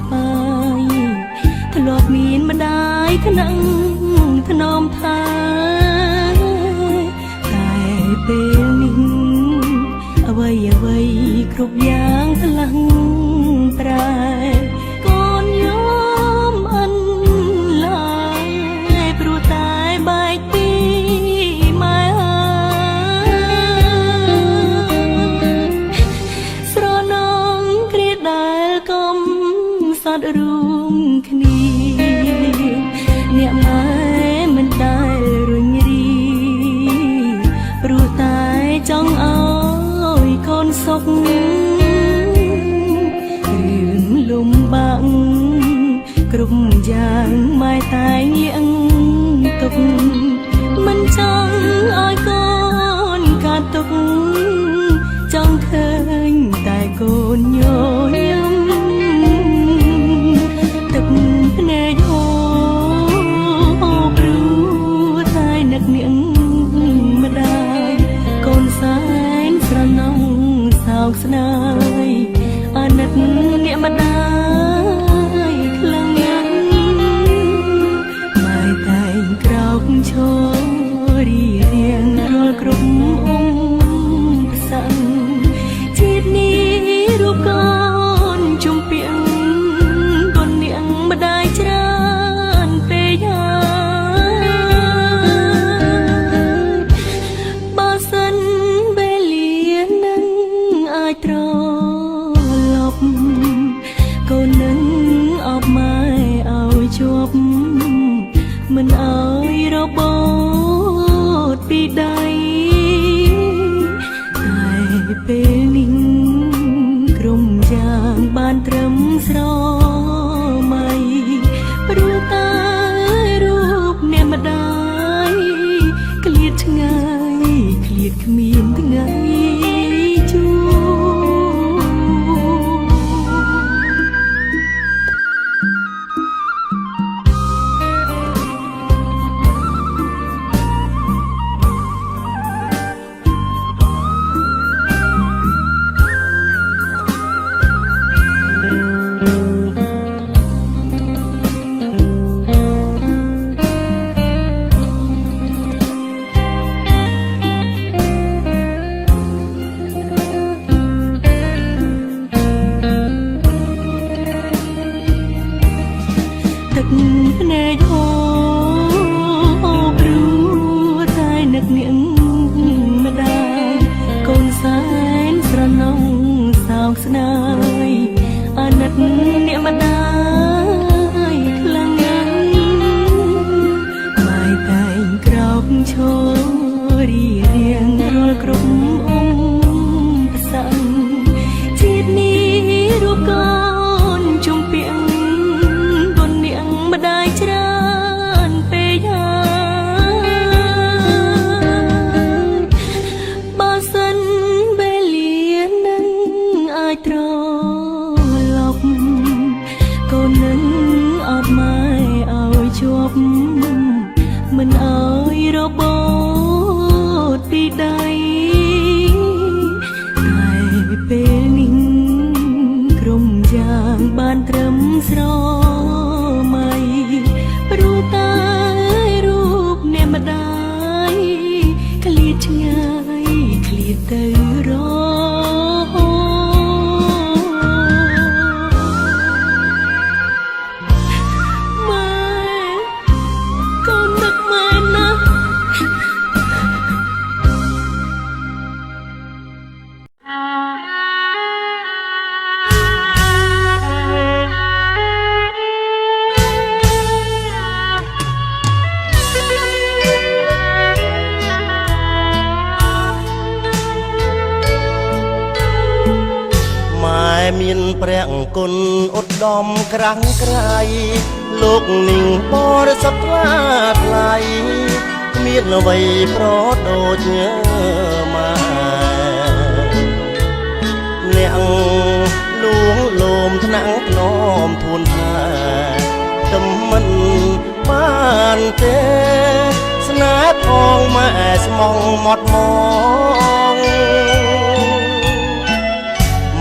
បាយធ្លាប់មានម្ដាយថ្នាក់ថ្នមថែតែពេលនេះអ្វីគ្រប់យ៉ាងថ្លឹងប្រែកូនយំអិនឡើយព្រោះតែបែកពីម៉ែស្រណងគ្រាដែលកុំសត់រួមគ្នាអ្នកម៉ែមិនដែលរុញរីព្រោះតែចង់ឲ្យកូនសុខរឿងលំបាកគ្រប់យ៉ាងម៉ែតែងលៀងទុកមិនចង់ឲ្យកូនកាត់ទុកចង់ឃើញតែកូនញញឹមទឹកភ្នែកហូរព្រោះតែនឹកនាងម្ដាយកូនសែនស្រណងសោកស្ដាយអាណិតអ្នកម្ដាយខ្លាំងណាស់ម៉ែតែងក្រោកឈររៀងរាល់គ្រប់ផ្សែងជាតិនេះរូបកូនជុំពីងកូននាងម្ដាយច្រើនពេកហើយបើសិនវេលានឹងអាចត្រឡប់កូននឹងអបម៉ែឲ្យជាប់មិនឲ្យរបូតពីដៃតែពេលនេះក្រុមយ៉ាងបានត្រឹមស្រមៃព្រោះតែរូបអ្នកម្ដាយក្លៀតឆ្ងាយក្លៀតគ្មានថ្ងៃជួបទឹកភ្នែកហូរព្រោះតែនឹកនាងម្ដាយកូនសែនស្រណងសោកស្ដាយអាណិតអ្នកម្ដាយខ្លាំងណាស់ម៉ែតែងក្រោកឈររៀងរាល់គ្រប់ផ្សែងជាតិនេះរូបកូនជុំពីងម្ដាយច្រើនពេកហើយបើសិនវេលានឹងអាចត្រឡប់កូននឹងអបម៉ែឲ្យជាប់មិនឲ្យរបូតពីដៃតែពេលនេះក្រុមយ៉ាងបានត្រឹមស្រមៃព្រោះតែរូបអ្នកម្ដាយក្លៀតឆ្ងាយក្លៀតទៅរម៉ែកូននឹកម៉ែណាស់ មានព្រះអង្គគុណឧត្តមក្រាំងក្រៃលោកនិងបរិសុទ្ធថ្លាថ្លៃគ្មានអ្វីប្រដូចម៉ែអ្នកលួងលោមថ្នាក់ធ្នមធួនថាទំមិនបានទេស្នេហ៍ផងម៉ែស្មងមាត់មង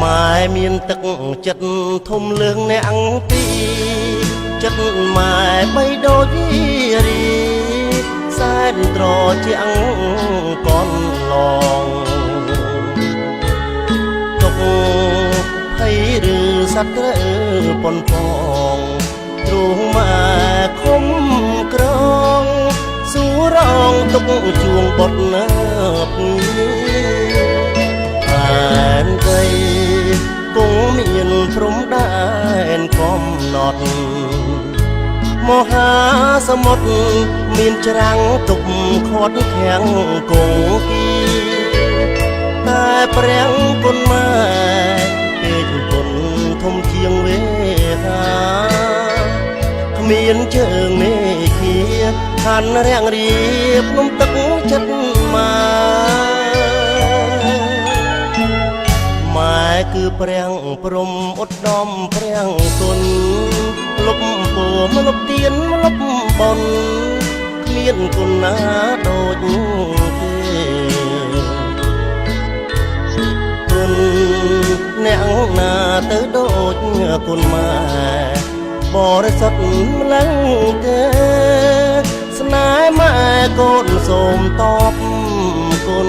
ម៉ែមានទឹកចិត្តធំលឿងអ្នកពីចិត្តម៉ែបីដូចរីសែនត្រជាងកនឡងទុកភ័យឬសត្រូវប៉ុនផងទ្រូងម៉ែខំក្រងសួររងទុកជួងបត់ណាប់អានใจគង់មានព្រំដែនកំណត់មហាសមុទ្រមានច្រាំងទុកខាត់ខាំងគង់គីតែព្រះគុណម៉ែពេកគុណធំជាងវេហាគ្មានជើងមេឃាខានរាំងរៀបនំទឹកចិត្តម៉ែម៉ែគឺព្រះព្រំឧត្តមព្រះគុណលុបពោមលុបទៀនលុបបនគ្មានគុណណាដូចទេគុណអ្នកណាទៅដូចគុណម៉ែបរិសុទ្ធម្លឹងទេស្នេហ៍ម៉ែកូនសូមតបគុណ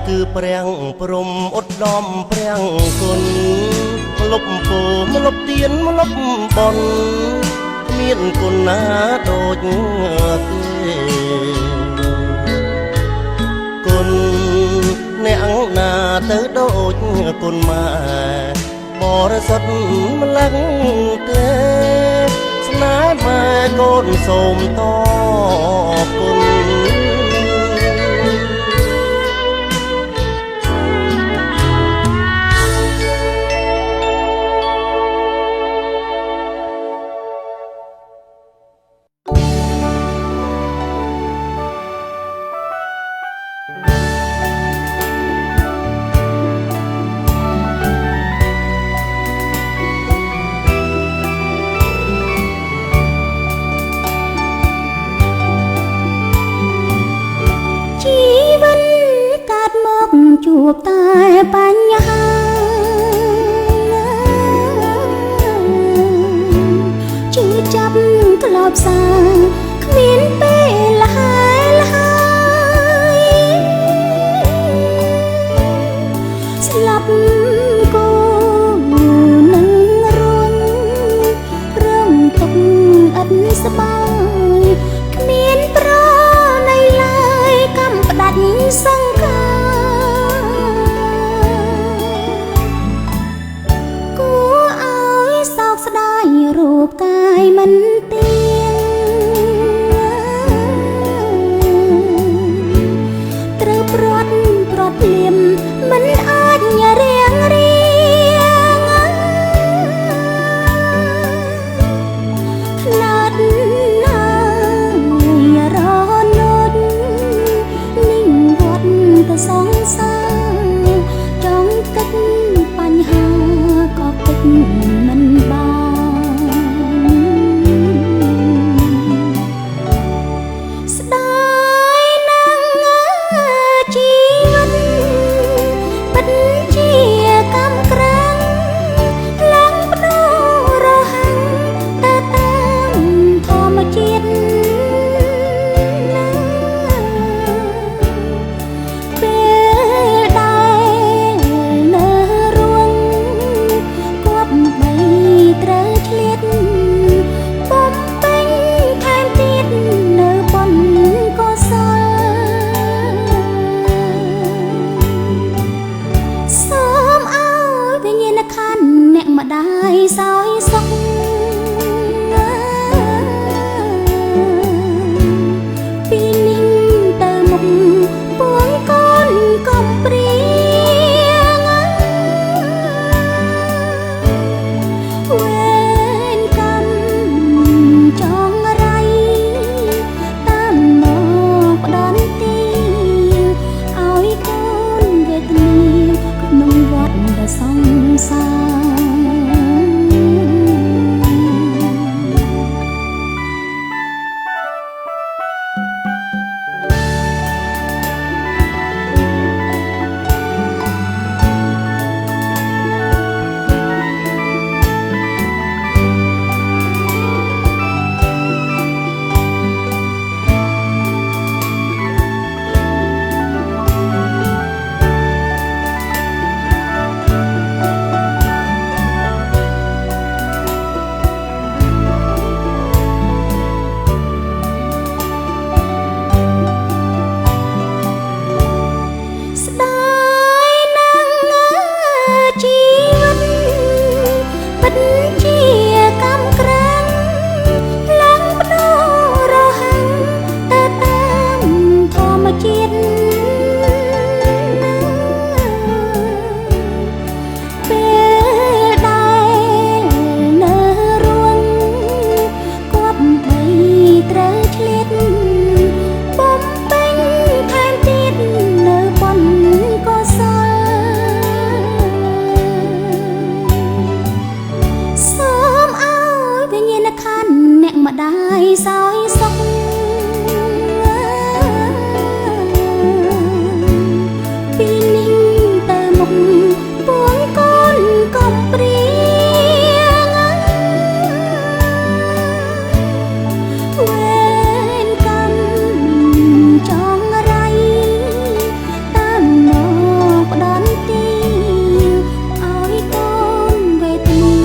គឺព្រះព្រំឧត្តមព្រះគុណលុបពោមលុបទៀនលុបបនគ្មានគុណណាដូចទេគុណអ្នកណាទៅដូចគុណម៉ែបរិសុទ្ធម្លឹងទេស្នេហ៍ម៉ែកូនសូមតបគុណជួបតែបញ្ហាជឿចាប់ក្លោបសាគ្មានពេលលហើយស្លាប់គូនឹងរួញរំទុកឥតសបាយគ្មានប្រណីឡើយកំផ្ដាច់សង្ខារូបកាយមិនទៀងត្រូវព្រាត់ភ្លាមមិនអាចរៀងខ្លាចណាយរលត់นิ่งវត្តទៅសងសាចង់គិតបញ្ហាក៏គិតមិនបានសោយសុខពីនេះទៅមុខពួងកូនកំព្រា ពិតជាកម្មក្រាំងឡើងបដូររហ័ងទៅតាមធម្មជាតិពេលដែលនៅរួងគប់បីត្រូវឆ្លៀតបំពេញថែមទៀតនៅបុណ្យកុសលសូមឲ្យវិញ្ញាណក្ខន្ធអ្នកម្ដាយសោយសុខពីនេះទៅមុខពួងកូនកុំព្រៀងវេនកម្មចងរៃតាមមកផ្ដន់ទីឲ្យកូនវេទនា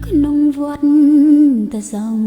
ក្នុងវត្តទៅសង